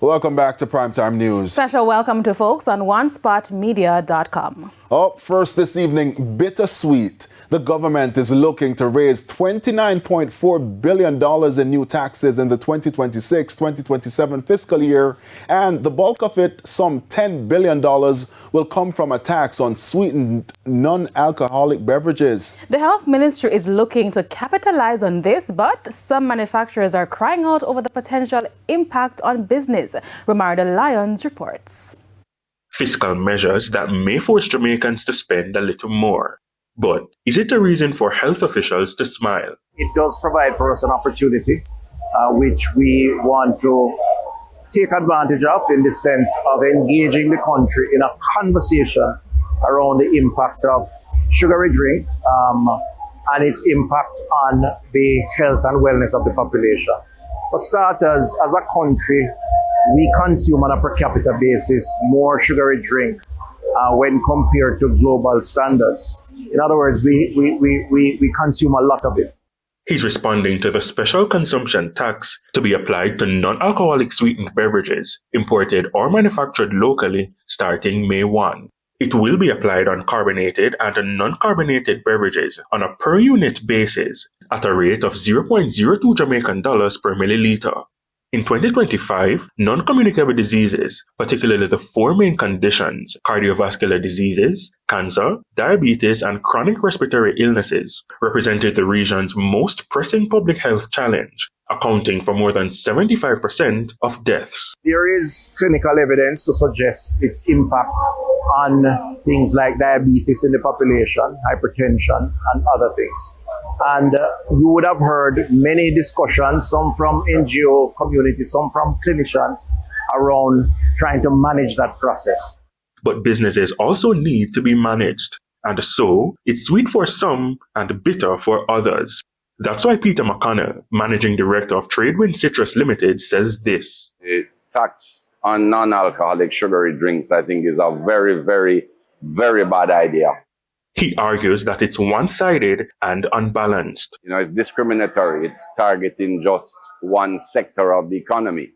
Welcome back to Primetime News. Special welcome to folks on OneSpotMedia.com. Up first this evening, bittersweet. The government is looking to raise $29.4 billion in new taxes in the 2026-2027 fiscal year, and the bulk of it, some $10 billion, will come from a tax on sweetened non-alcoholic beverages. The Health Ministry is looking to capitalize on this, but some manufacturers are crying out over the potential impact on business. Romarda Lyons reports. Fiscal measures that may force Jamaicans to spend a little more. But is it a reason for health officials to smile? It does provide for us an opportunity, which we want to take advantage of in the sense of engaging the country in a conversation around the impact of sugary drink and its impact on the health and wellness of the population. For starters, as a country, we consume on a per capita basis more sugary drink when compared to global standards. In other words, we consume a lot of it. He's responding to the special consumption tax to be applied to non-alcoholic sweetened beverages imported or manufactured locally starting May 1. It will be applied on carbonated and non-carbonated beverages on a per unit basis at a rate of 0.02 Jamaican dollars per milliliter. In 2025, non-communicable diseases, particularly the four main conditions, cardiovascular diseases, cancer, diabetes, and chronic respiratory illnesses, represented the region's most pressing public health challenge, accounting for more than 75% of deaths. There is clinical evidence to suggest its impact on things like diabetes in the population, hypertension, and other things. And you would have heard many discussions, some from NGO community, some from clinicians, around trying to manage that process. But businesses also need to be managed. And so, it's sweet for some and bitter for others. That's why Peter McConnell, Managing Director of Tradewind Citrus Limited, says this. The tax on non-alcoholic sugary drinks, I think, is a very, very, very bad idea. He argues that it's one-sided and unbalanced. It's discriminatory. It's targeting just one sector of the economy.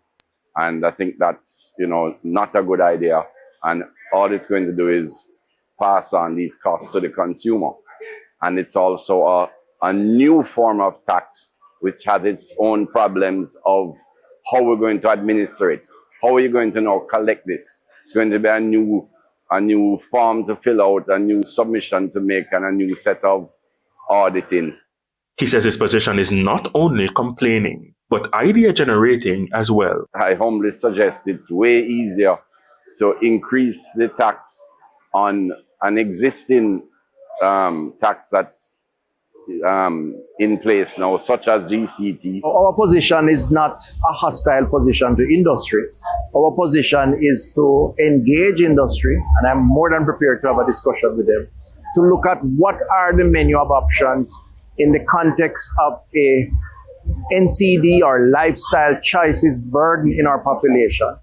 And I think that's, not a good idea. And all it's going to do is pass on these costs to the consumer. And it's also a new form of tax, which has its own problems of how we're going to administer it. How are you going to now collect this? It's going to be a new form to fill out, a new submission to make, and a new set of auditing. He says his position is not only complaining, but idea generating as well. I humbly suggest it's way easier to increase the tax on an existing tax that's in place now, such as GCT. Our position is not a hostile position to industry. Our position is to engage industry, and I'm more than prepared to have a discussion with them, to look at what are the menu of options in the context of a NCD or lifestyle choices burden in our population.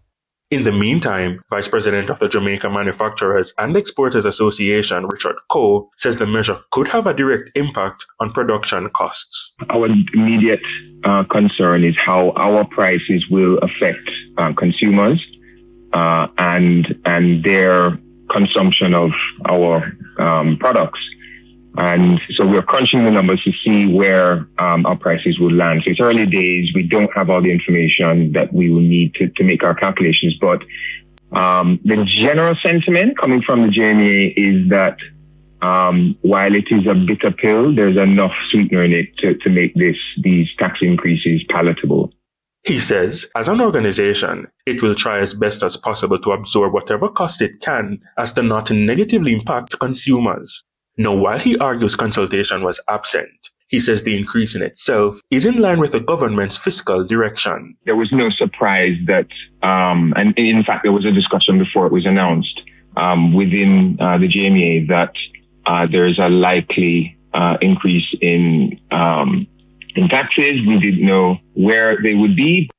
In the meantime, Vice President of the Jamaica Manufacturers and Exporters Association, Richard Coe, says the measure could have a direct impact on production costs. Our immediate concern is how our prices will affect consumers and their consumption of our products. And so we're crunching the numbers to see where our prices will land. So it's early days. We don't have all the information that we will need to make our calculations. But the general sentiment coming from the JMA is that while it is a bitter pill, there's enough sweetener in it to make these tax increases palatable. He says, as an organization, it will try as best as possible to absorb whatever cost it can as to not negatively impact consumers. Now, while he argues consultation was absent, he says the increase in itself is in line with the government's fiscal direction. There was no surprise that, and in fact, there was a discussion before it was announced within the GMA that there is a likely increase in taxes. We didn't know where they would be.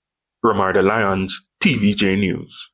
Romarda Lyons, TVJ News.